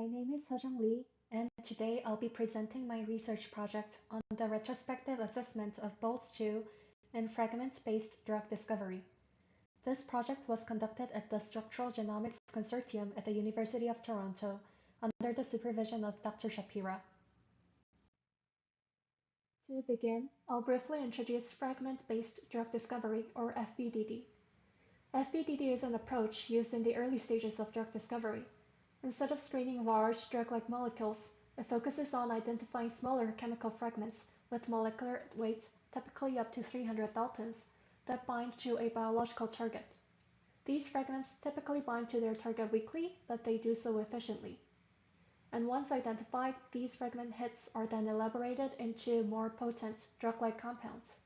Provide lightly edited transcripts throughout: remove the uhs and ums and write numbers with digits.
name is SeoJun Lee, and today I'll be presenting my research project on the retrospective assessment of Boltz 2 in fragment-based drug discovery. This project was conducted at the Structural Genomics Consortium at the University of Toronto under the supervision of Dr. Shapira. To begin, I'll briefly introduce fragment-based drug discovery, or FBDD. FBDD is an approach used in the early stages of drug discovery. Instead of screening large drug-like molecules, it focuses on identifying smaller chemical fragments with molecular weights typically up to 300 daltons that bind to a biological target. These fragments typically bind to their target weakly, but they do so efficiently. And once identified, these fragment hits are then elaborated into more potent drug-like compounds.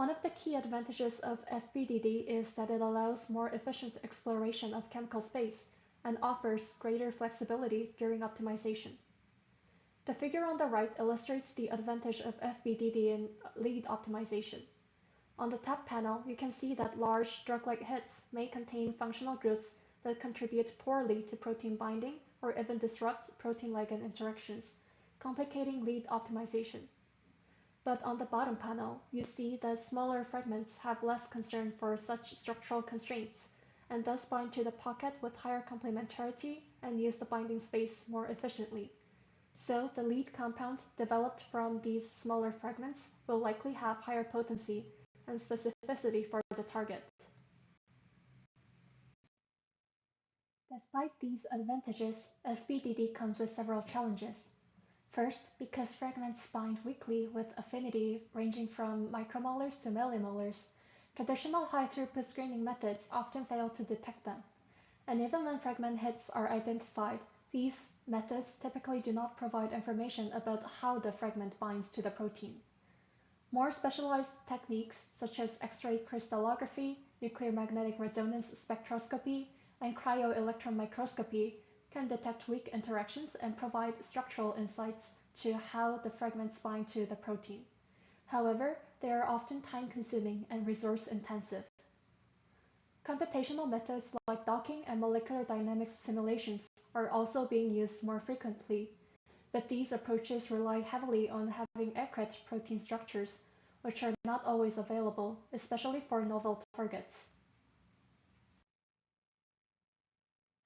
One of the key advantages of FBDD is that it allows more efficient exploration of chemical space and offers greater flexibility during optimization. The figure on the right illustrates the advantage of FBDD in lead optimization. On the top panel, you can see that large drug-like hits may contain functional groups that contribute poorly to protein binding or even disrupt protein-ligand interactions, complicating lead optimization. But on the bottom panel, you see that smaller fragments have less concern for such structural constraints, and thus bind to the pocket with higher complementarity and use the binding space more efficiently. So the lead compound developed from these smaller fragments will likely have higher potency and specificity for the target. Despite these advantages, FBDD comes with several challenges. First, because fragments bind weakly with affinity ranging from micromolars to millimolars, traditional high-throughput screening methods often fail to detect them. And even when fragment hits are identified, these methods typically do not provide information about how the fragment binds to the protein. More specialized techniques, such as X-ray crystallography, nuclear magnetic resonance spectroscopy, and cryo-electron microscopy, can detect weak interactions and provide structural insights to how the fragments bind to the protein. However, they are often time-consuming and resource-intensive. Computational methods like docking and molecular dynamics simulations are also being used more frequently, but these approaches rely heavily on having accurate protein structures, which are not always available, especially for novel targets.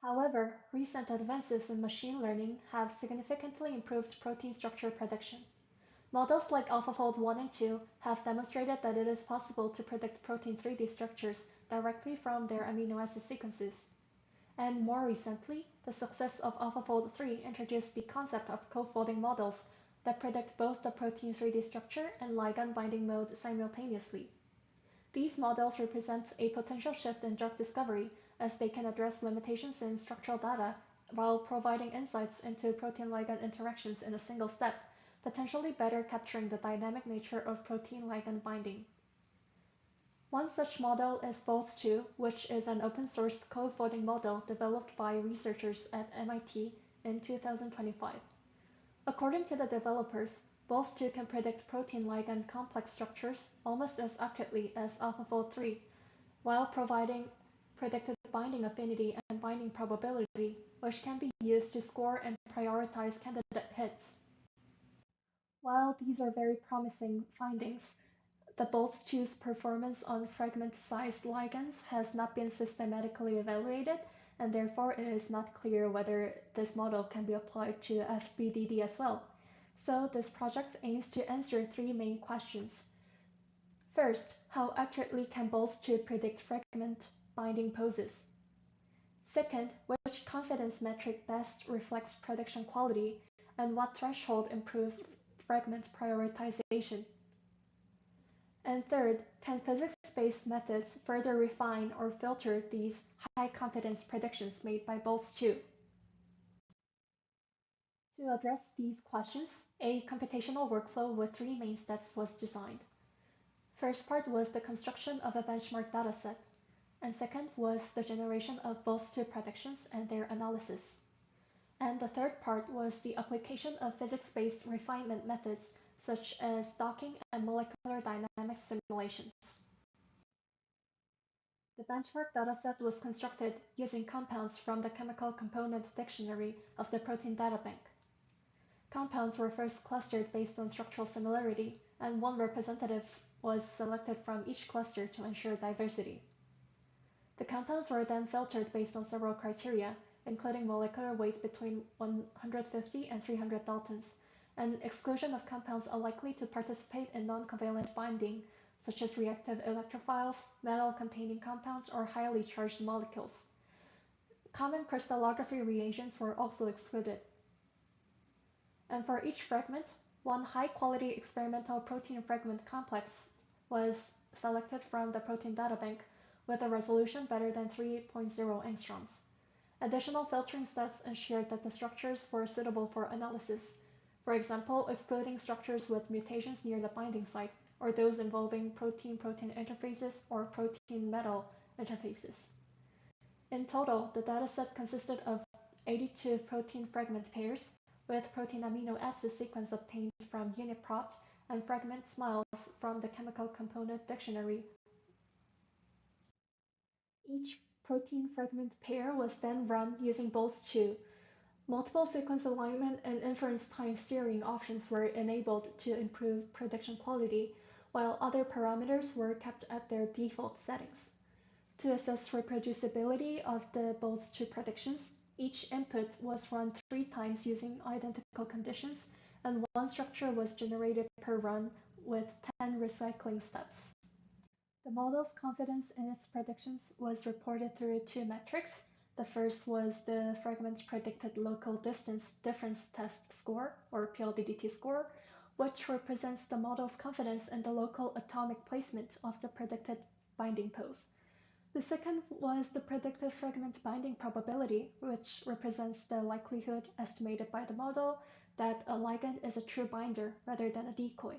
However, recent advances in machine learning have significantly improved protein structure prediction. Models like AlphaFold 1 and 2 have demonstrated that it is possible to predict protein 3D structures directly from their amino acid sequences. And more recently, the success of AlphaFold 3 introduced the concept of co-folding models that predict both the protein 3D structure and ligand binding mode simultaneously. These models represent a potential shift in drug discovery as they can address limitations in structural data while providing insights into protein-ligand interactions in a single step, potentially better capturing the dynamic nature of protein-ligand binding. One such model is Boltz 2, which is an open-source co-folding model developed by researchers at MIT in 2025. According to the developers, Boltz 2 can predict protein-ligand complex structures almost as accurately as AlphaFold 3, while providing predicted binding affinity and binding probability, which can be used to score and prioritize candidate hits. While these are very promising findings, the Boltz 2's performance on fragment-sized ligands has not been systematically evaluated, and therefore it is not clear whether this model can be applied to FBDD as well. So this project aims to answer three main questions. First, how accurately can Boltz 2 predict fragment binding poses? Second, which confidence metric best reflects prediction quality, and what threshold improves fragment prioritization? And third, can physics-based methods further refine or filter these high-confidence predictions made by Boltz 2? To address these questions, a computational workflow with three main steps was designed. First part was the construction of a benchmark dataset, and second was the generation of Boltz 2 predictions and their analysis. And the third part was the application of physics-based refinement methods such as docking and molecular dynamics simulations. The benchmark dataset was constructed using compounds from the chemical component dictionary of the protein data bank. Compounds were first clustered based on structural similarity, and one representative was selected from each cluster to ensure diversity. The compounds were then filtered based on several criteria, including molecular weight between 150 and 300 Daltons, and exclusion of compounds unlikely to participate in non-covalent binding, such as reactive electrophiles, metal-containing compounds, or highly charged molecules. Common crystallography reagents were also excluded. And for each fragment, one high-quality experimental protein fragment complex was selected from the protein data bank with a resolution better than 3.0 angstroms. Additional filtering steps ensured that the structures were suitable for analysis, for example, excluding structures with mutations near the binding site, or those involving protein-protein interfaces or protein-metal interfaces. In total, the dataset consisted of 82 protein fragment pairs, with protein amino acid sequence obtained from UniProt and fragment smiles from the chemical component dictionary. Each protein fragment pair was then run using Boltz 2. Multiple sequence alignment and inference time steering options were enabled to improve prediction quality, while other parameters were kept at their default settings. To assess reproducibility of the Boltz 2 predictions, each input was run 3 times using identical conditions, and one structure was generated per run with 10 recycling steps. The model's confidence in its predictions was reported through 2 metrics. The first was the fragment's predicted local distance difference test score, or PLDDT score, which represents the model's confidence in the local atomic placement of the predicted binding pose. The second was the predicted fragment binding probability, which represents the likelihood estimated by the model that a ligand is a true binder rather than a decoy.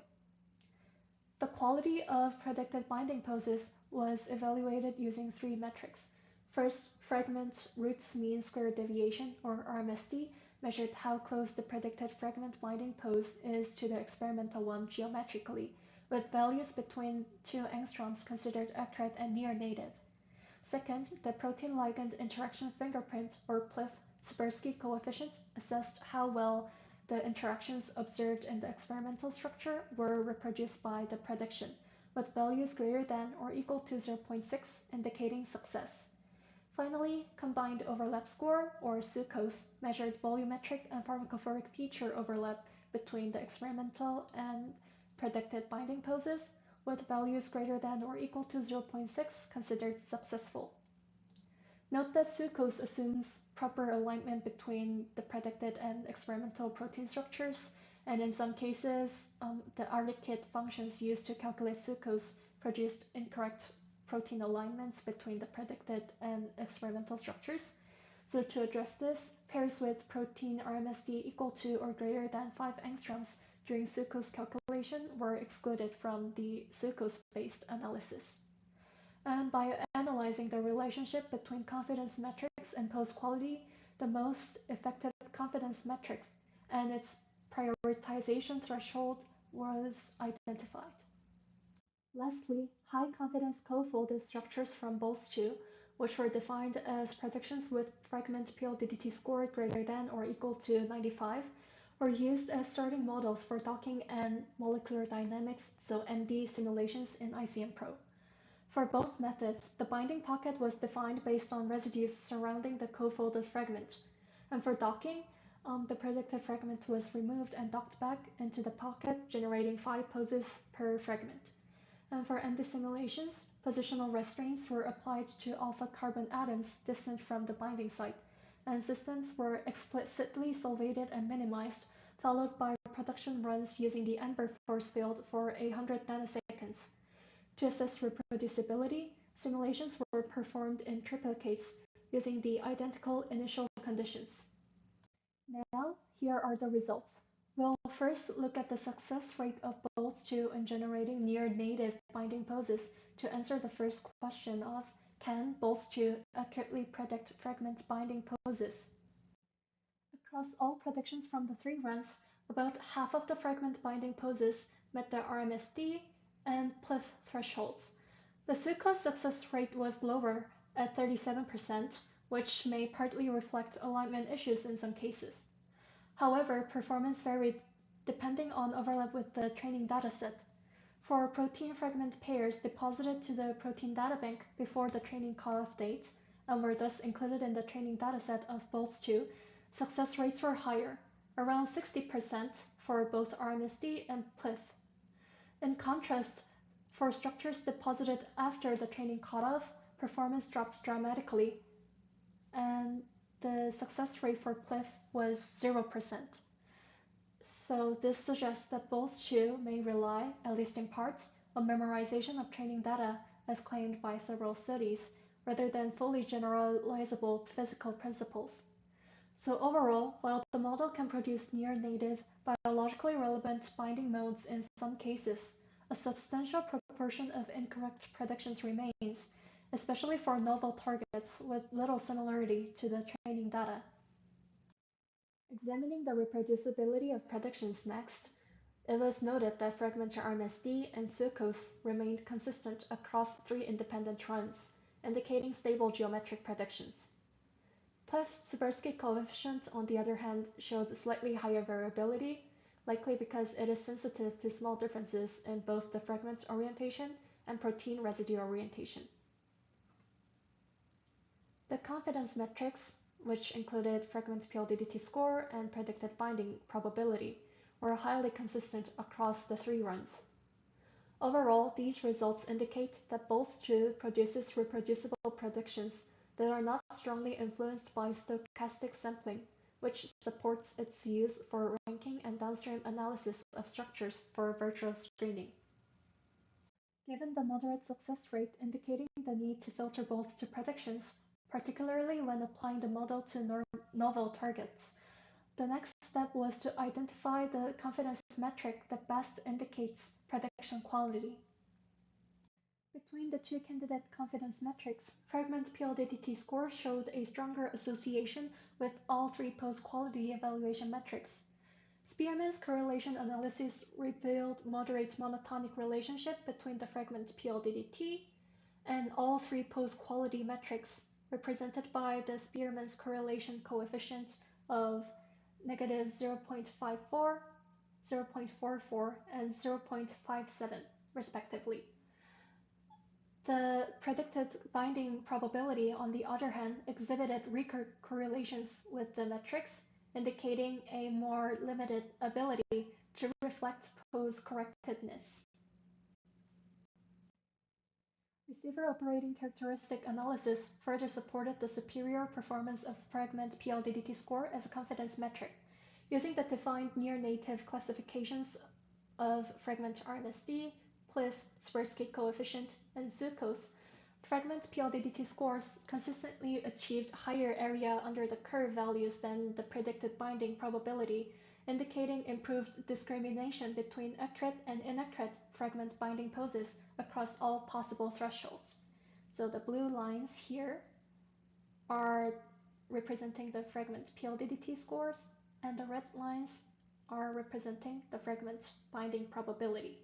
The quality of predicted binding poses was evaluated using 3 metrics. First, fragment roots mean square deviation, or RMSD, measured how close the predicted fragment binding pose is to the experimental one geometrically, with values between 2 angstroms considered accurate and near native. Second, the protein-ligand interaction fingerprint, or PLIF, Sibirski coefficient assessed how well the interactions observed in the experimental structure were reproduced by the prediction, with values greater than or equal to 0.6 indicating success. Finally, combined overlap score, or SUCOS, measured volumetric and pharmacophoric feature overlap between the experimental and predicted binding poses, with values greater than or equal to 0.6 considered successful. Note that SUCOS assumes proper alignment between the predicted and experimental protein structures, and in some cases, the ARLIKit functions used to calculate SUCOS produced incorrect protein alignments between the predicted and experimental structures. So to address this, pairs with protein RMSD equal to or greater than 5 angstroms during SUCOS calculation were excluded from the SUCOS-based analysis. And by analyzing the relationship between confidence metrics and pose quality, the most effective confidence metrics and its prioritization threshold was identified. Lastly, high confidence co-folded structures from Boltz 2, which were defined as predictions with fragment PLDDT score greater than or equal to 95, were used as starting models for docking and molecular dynamics, so MD simulations in ICM Pro. For both methods, the binding pocket was defined based on residues surrounding the co-folded fragment. And for docking, the predicted fragment was removed and docked back into the pocket, generating 5 poses per fragment. And for MD simulations, positional restraints were applied to alpha carbon atoms distant from the binding site, and systems were explicitly solvated and minimized, followed by production runs using the Ember force field for 100 nanoseconds. To assess reproducibility, simulations were performed in triplicates using the identical initial conditions. Now, here are the results. We'll first look at the success rate of Boltz 2 in generating near-native binding poses to answer the first question of, can Boltz 2 accurately predict fragment binding poses? Across all predictions from the 3 runs, about half of the fragment binding poses met the RMSD and PLIF thresholds. The sucrose success rate was lower at 37%, which may partly reflect alignment issues in some cases. However, performance varied depending on overlap with the training dataset. For protein fragment pairs deposited to the protein databank before the training cutoff date, and were thus included in the training dataset of Boltz 2, success rates were higher, around 60% for both RMSD and PLIF. In contrast, for structures deposited after the training cutoff, performance drops dramatically, and the success rate for PLIF was 0%. So this suggests that Boltz 2 may rely, at least in part, on memorization of training data as claimed by several studies, rather than fully generalizable physical principles. So overall, while the model can produce near-native, biologically relevant binding modes in some cases, a substantial proportion of incorrect predictions remains, especially for novel targets with little similarity to the training data. Examining the reproducibility of predictions next, it was noted that fragmented RMSD and sucrose remained consistent across 3 independent runs, indicating stable geometric predictions. Tversky coefficient, on the other hand, showed slightly higher variability, likely because it is sensitive to small differences in both the fragment orientation and protein residue orientation. The confidence metrics, which included fragment PLDDT score and predicted binding probability, were highly consistent across the 3 runs. Overall, these results indicate that Boltz 2 produces reproducible predictions that are not strongly influenced by stochastic sampling, which supports its use for ranking and downstream analysis of structures for virtual screening. Given the moderate success rate indicating the need to filter Boltz 2 predictions, particularly when applying the model to novel targets, the next step was to identify the confidence metric that best indicates prediction quality. Between the 2 candidate confidence metrics, fragment PLDDT score showed a stronger association with all 3 post-quality evaluation metrics. Spearman's correlation analysis revealed moderate monotonic relationship between the fragment PLDDT and all 3 post-quality metrics, represented by the Spearman's correlation coefficient of negative 0.54, 0.44, and 0.57, respectively. The predicted binding probability, on the other hand, exhibited weaker correlations with the metrics, indicating a more limited ability to reflect pose-correctedness. Receiver operating characteristic analysis further supported the superior performance of fragment PLDDT score as a confidence metric, using the defined near-native classifications of fragment RMSD, PLIF, Tversky coefficient, and sucrose. Fragment PLDDT scores consistently achieved higher area under the curve values than the predicted binding probability, indicating improved discrimination between accurate and inaccurate fragment binding poses across all possible thresholds. So the blue lines here are representing the fragment PLDDT scores, and the red lines are representing the fragment binding probability.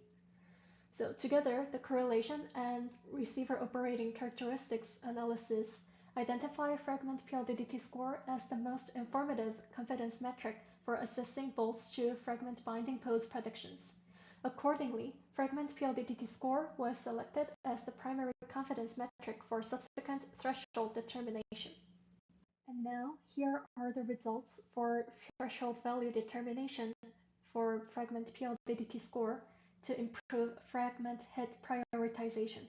So together, the correlation and receiver operating characteristics analysis identify fragment PLDDT score as the most informative confidence metric for assessing Boltz 2 fragment binding pose predictions. Accordingly, fragment PLDDT score was selected as the primary confidence metric for subsequent threshold determination. And now, here are the results for threshold value determination for fragment PLDDT score to improve fragment hit prioritization.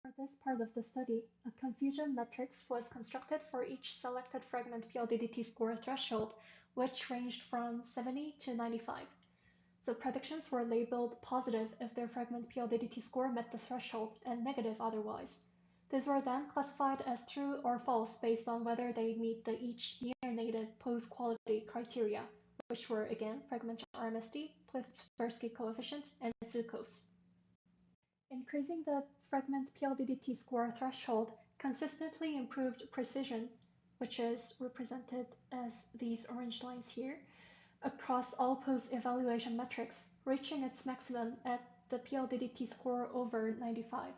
For this part of the study, a confusion matrix was constructed for each selected fragment PLDDT score threshold, which ranged from 70 to 95. So predictions were labeled positive if their fragment PLDDT score met the threshold and negative otherwise. These were then classified as true or false based on whether they meet the each near-native pose-quality criteria, which were again fragment RMSD, Tversky coefficient, and sucrose. Increasing the fragment PLDDT score threshold consistently improved precision, which is represented as these orange lines here, across all post-evaluation metrics, reaching its maximum at the PLDDT score over 95.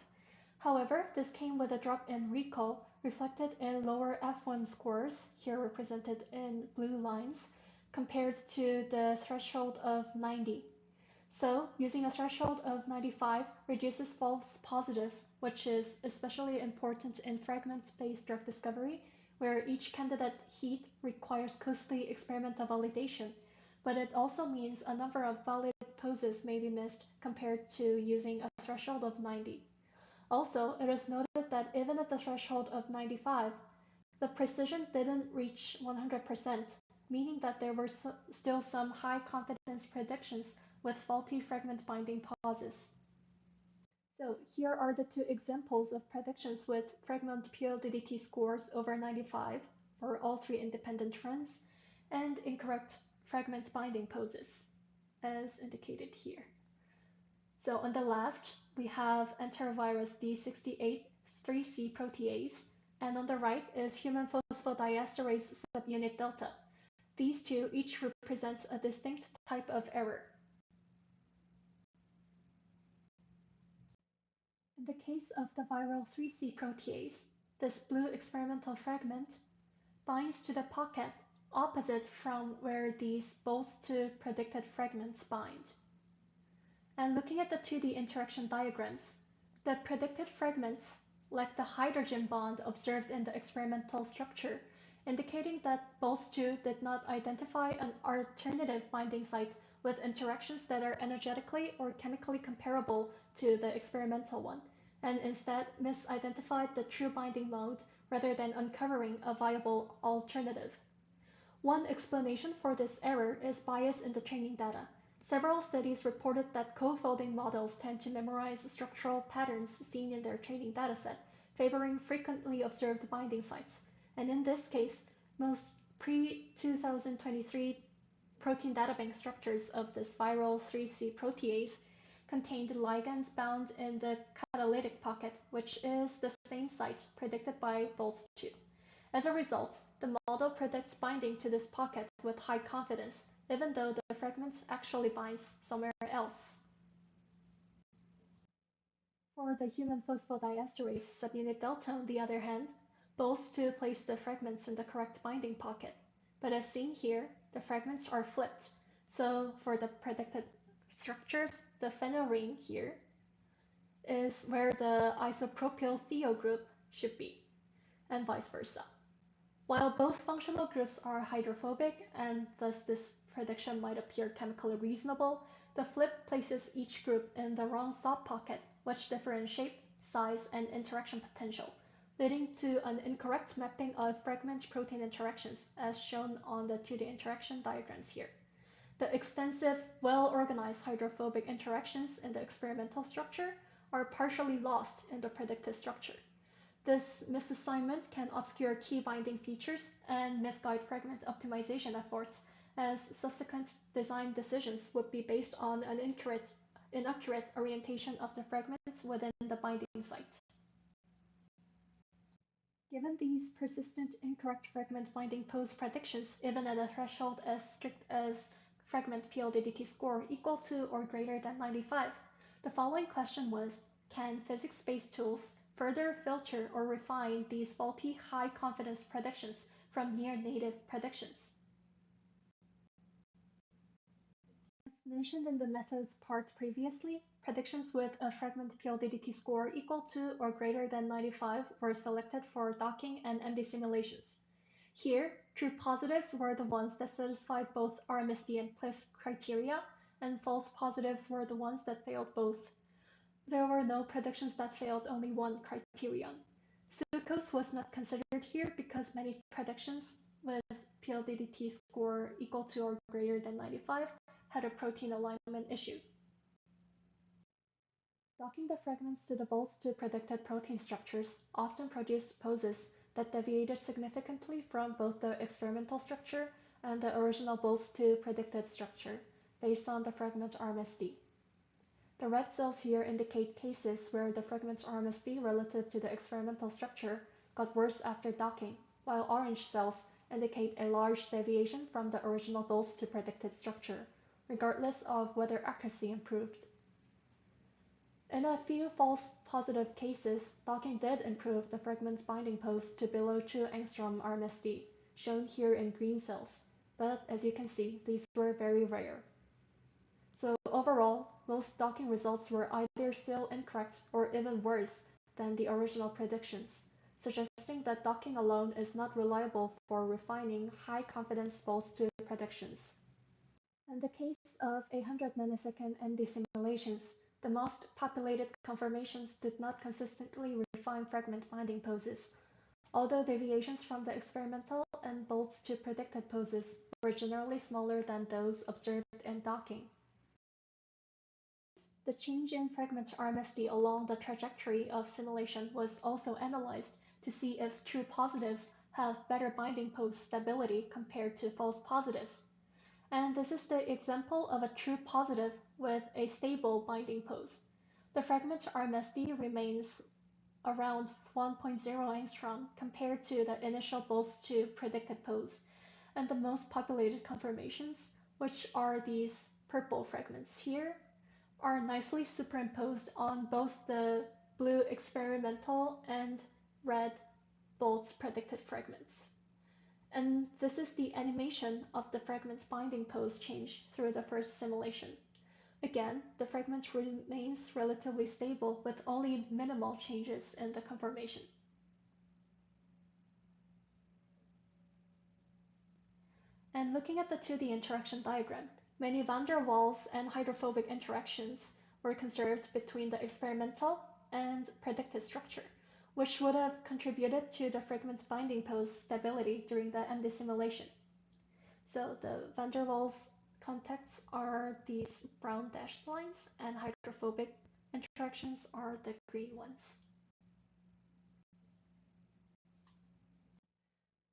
However, this came with a drop in recall reflected in lower F1 scores, here represented in blue lines, compared to the threshold of 90. So, using a threshold of 95 reduces false positives, which is especially important in fragment-based drug discovery, where each candidate heat requires costly experimental validation, but it also means a number of valid poses may be missed compared to using a threshold of 90. Also, it is noted that even at the threshold of 95, the precision didn't reach 100%, meaning that there were still some high confidence predictions with faulty fragment binding pauses. So here are the two examples of predictions with fragment PLDDT scores over 95 for all three independent trends and incorrect fragment binding poses, as indicated here. So on the left, we have enterovirus D68 3C protease, and on the right is human phosphodiesterase subunit delta. These two each represent a distinct type of error. In the case of the viral 3C protease, this blue experimental fragment binds to the pocket opposite from where these Boltz predicted fragments bind. And looking at the 2D interaction diagrams, the predicted fragments lack the hydrogen bond observed in the experimental structure, indicating that Boltz did not identify an alternative binding site with interactions that are energetically or chemically comparable to the experimental one, and instead misidentified the true binding mode rather than uncovering a viable alternative. One explanation for this error is bias in the training data. Several studies reported that co-folding models tend to memorize structural patterns seen in their training dataset, favoring frequently observed binding sites. And in this case, most pre-2023 protein databank structures of this viral 3C protease contained ligands bound in the catalytic pocket, which is the same site predicted by Boltz. As a result, the model predicts binding to this pocket with high confidence, even though the fragment actually binds somewhere else. For the human phosphodiesterase subunit delta, on the other hand, Boltz placed the fragments in the correct binding pocket. But as seen here, the fragments are flipped. So for the predicted structures, the phenyl ring here is where the isopropyl thio group should be, and vice versa. While both functional groups are hydrophobic and thus this prediction might appear chemically reasonable, the flip places each group in the wrong subpocket, which differ in shape, size, and interaction potential, leading to an incorrect mapping of fragment protein interactions, as shown on the 2D interaction diagrams here. The extensive, well-organized hydrophobic interactions in the experimental structure are partially lost in the predicted structure. This misassignment can obscure key binding features and misguide fragment optimization efforts, as subsequent design decisions would be based on an inaccurate orientation of the fragments within the binding site. Given these persistent incorrect fragment binding pose predictions, even at a threshold as strict as fragment PLDDT score equal to or greater than 95, the following question was, can physics-based tools further filter or refine these faulty high-confidence predictions from near-native predictions? As mentioned in the methods part previously, predictions with a fragment PLDDT score equal to or greater than 95 were selected for docking and MD simulations. Here, true positives were the ones that satisfied both RMSD and PLIF criteria, and false positives were the ones that failed both. There were no predictions that failed only one criterion. Sucrose was not considered here because many predictions with PLDDT score equal to or greater than 95 had a protein alignment issue. Docking the fragments to the Boltz predicted protein structures often produced poses that deviated significantly from both the experimental structure and the original Boltz predicted structure based on the fragment RMSD. The red cells here indicate cases where the fragment's RMSD relative to the experimental structure got worse after docking, while orange cells indicate a large deviation from the original Boltz predicted structure, regardless of whether accuracy improved. In a few false positive cases, docking did improve the fragment's binding pose to below 2 angstrom RMSD, shown here in green cells, but as you can see, these were very rare. So overall, most docking results were either still incorrect or even worse than the original predictions, suggesting that docking alone is not reliable for refining high-confidence Boltz-2 predictions. In the case of 800 nanosecond MD simulations, the most populated conformations did not consistently refine fragment binding poses, although deviations from the experimental and Boltz-2 predicted poses were generally smaller than those observed in docking. The change in fragment RMSD along the trajectory of simulation was also analyzed to see if true positives have better binding pose stability compared to false positives. And this is the example of a true positive with a stable binding pose. The fragment RMSD remains around 1.0 angstrom compared to the initial Boltz-2 predicted pose, and the most populated conformations, which are these purple fragments here, are nicely superimposed on both the blue experimental and red Boltz predicted fragments. And this is the animation of the fragment's binding pose change through the first simulation. Again, the fragment remains relatively stable with only minimal changes in the conformation. And looking at the 2D interaction diagram, many van der Waals and hydrophobic interactions were conserved between the experimental and predicted structure, which would have contributed to the fragment binding pose stability during the MD simulation. So the van der Waals contacts are these brown dashed lines, and hydrophobic interactions are the green ones.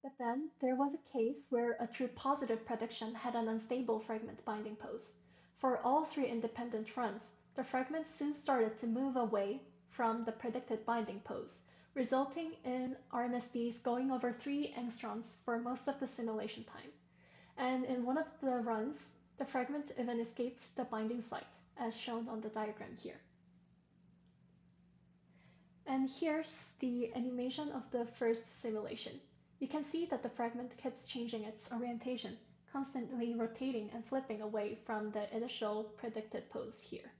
But then there was a case where a true positive prediction had an unstable fragment binding pose. For all 3 independent runs, the fragment soon started to move away from the predicted binding pose, resulting in RMSDs going over 3 angstroms for most of the simulation time. And in one of the runs, the fragment even escaped the binding site, as shown on the diagram here. And here's the animation of the first simulation. You can see that the fragment keeps changing its orientation, constantly rotating and flipping away from the initial predicted pose here.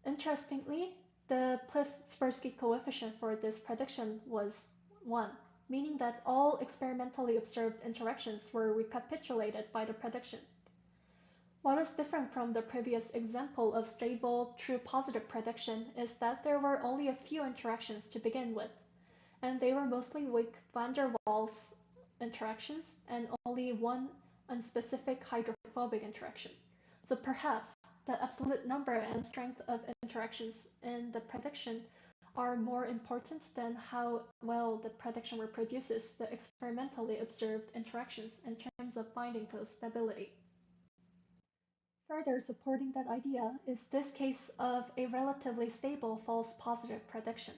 Interestingly, the Pliff-Spursky coefficient for this prediction was 1, meaning that all experimentally observed interactions were recapitulated by the prediction. What is different from the previous example of stable true positive prediction is that there were only a few interactions to begin with, and they were mostly weak van der Waals interactions and only one unspecific hydrophobic interaction. So perhaps the absolute number and strength of interactions in the prediction are more important than how well the prediction reproduces the experimentally observed interactions in terms of binding pose stability. Further supporting that idea is this case of a relatively stable false positive prediction.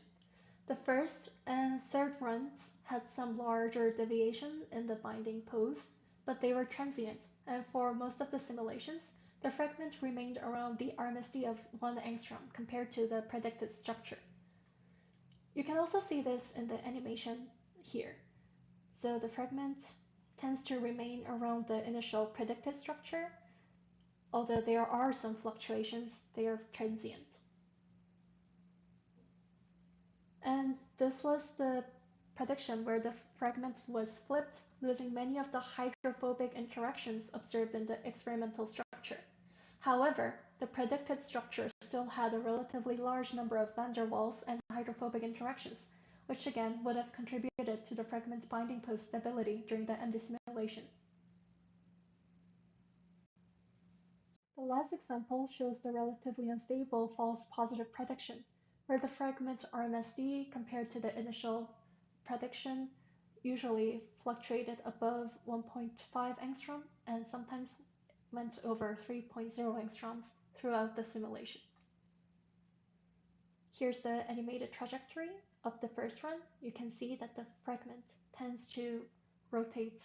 The first and third runs had some larger deviation in the binding pose, but they were transient, and for most of the simulations, the fragment remained around the RMSD of 1 angstrom compared to the predicted structure. You can also see this in the animation here. So the fragment tends to remain around the initial predicted structure. Although there are some fluctuations, they are transient. And this was the prediction where the fragment was flipped, losing many of the hydrophobic interactions observed in the experimental structure. However, the predicted structure still had a relatively large number of van der Waals and hydrophobic interactions, which again would have contributed to the fragment's binding pose stability during the MD simulation. The last example shows the relatively unstable false positive prediction, where the fragment RMSD compared to the initial prediction usually fluctuated above 1.5 angstrom and sometimes went over 3.0 angstroms throughout the simulation. Here's the animated trajectory of the first run. You can see that the fragment tends to rotate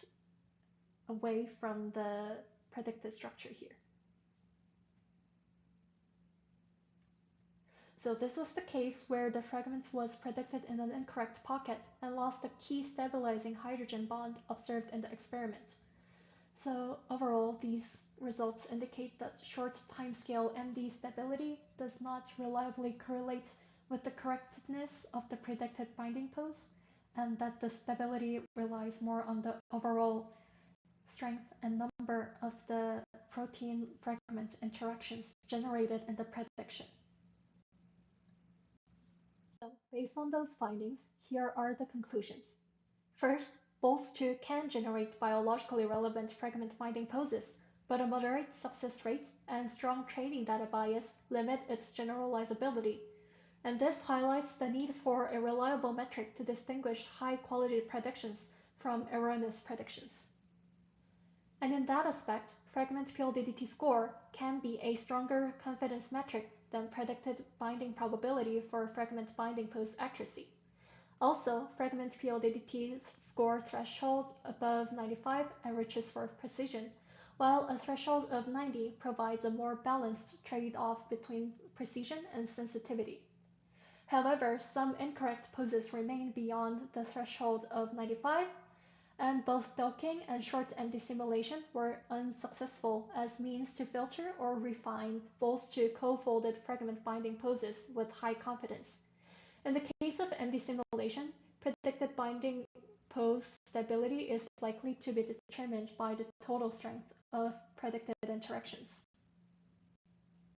away from the predicted structure here. So this was the case where the fragment was predicted in an incorrect pocket and lost the key stabilizing hydrogen bond observed in the experiment. So overall, these results indicate that short timescale MD stability does not reliably correlate with the correctness of the predicted binding pose, and that the stability relies more on the overall strength and number of the protein fragment interactions generated in the prediction. So based on those findings, here are the conclusions. First, Boltz 2 can generate biologically relevant fragment binding poses, but a moderate success rate and strong training data bias limit its generalizability, and this highlights the need for a reliable metric to distinguish high-quality predictions from erroneous predictions. And in that aspect, fragment PLDDT score can be a stronger confidence metric than predicted binding probability for fragment binding pose accuracy. Also, fragment PLDDT score threshold above 95 enriches for precision, while a threshold of 90 provides a more balanced trade-off between precision and sensitivity. However, some incorrect poses remain beyond the threshold of 95, and both docking and short MD simulation were unsuccessful as means to filter or refine Boltz 2 co-folded fragment binding poses with high confidence. In the case of MD simulation, predicted binding pose stability is likely to be determined by the total strength of predicted interactions.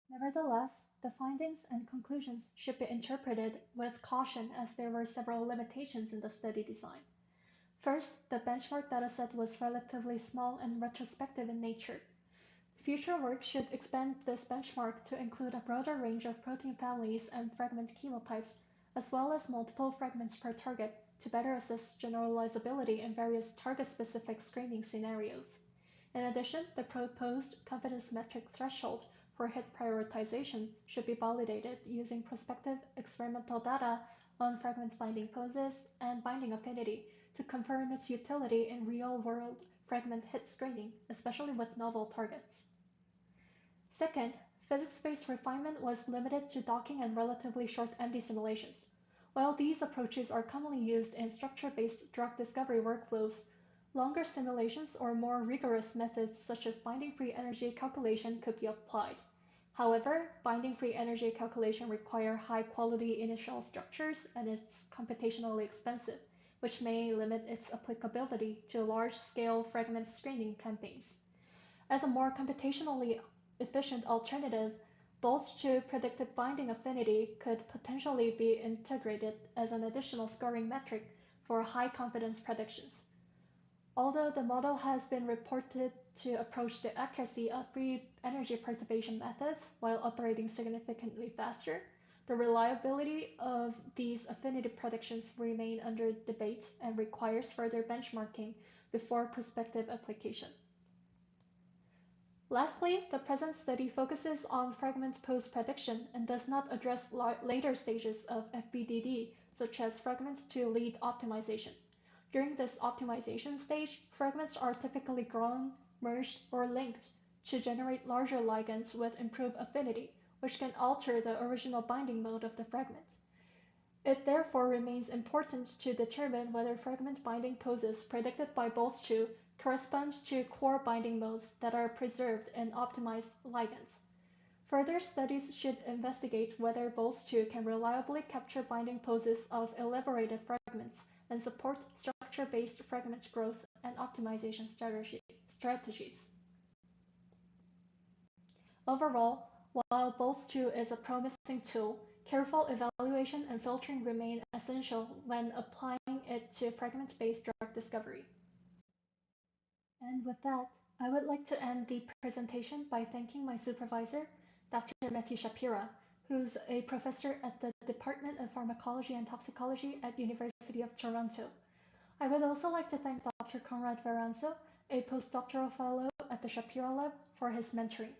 Nevertheless, the findings and conclusions should be interpreted with caution as there were several limitations in the study design. First, the benchmark dataset was relatively small and retrospective in nature. Future work should expand this benchmark to include a broader range of protein families and fragment chemotypes, as well as multiple fragments per target to better assess generalizability in various target-specific screening scenarios. In addition, the proposed confidence metric threshold for hit prioritization should be validated using prospective experimental data on fragment binding poses and binding affinity to confirm its utility in real-world fragment hit screening, especially with novel targets. Second, physics-based refinement was limited to docking and relatively short MD simulations. While these approaches are commonly used in structure-based drug discovery workflows, longer simulations or more rigorous methods such as binding-free energy calculation could be applied. However, binding-free energy calculation require high-quality initial structures and is computationally expensive, which may limit its applicability to large-scale fragment screening campaigns. As a more computationally efficient alternative, Boltz 2 predicted binding affinity could potentially be integrated as an additional scoring metric for high-confidence predictions. Although the model has been reported to approach the accuracy of free energy perturbation methods while operating significantly faster, the reliability of these affinity predictions remain under debate and requires further benchmarking before prospective application. Lastly, the present study focuses on fragment pose prediction and does not address later stages of FBDD, such as fragment to lead optimization. During this optimization stage, fragments are typically grown, merged, or linked to generate larger ligands with improved affinity, which can alter the original binding mode of the fragment. It therefore remains important to determine whether fragment binding poses predicted by Boltz 2 correspond to core binding modes that are preserved in optimized ligands. Further studies should investigate whether Boltz 2 can reliably capture binding poses of elaborated fragments and support structure-based fragment growth and optimization strategies. Overall, while Boltz 2 is a promising tool, careful evaluation and filtering remain essential when applying it to fragment-based drug discovery. And with that, I would like to end the presentation by thanking my supervisor, Dr. Matthew Shapira, who's a professor at the Department of Pharmacology and Toxicology at University of Toronto. I would also like to thank Dr. Conrad Veranzo, a postdoctoral fellow at the Shapira Lab, for his mentoring.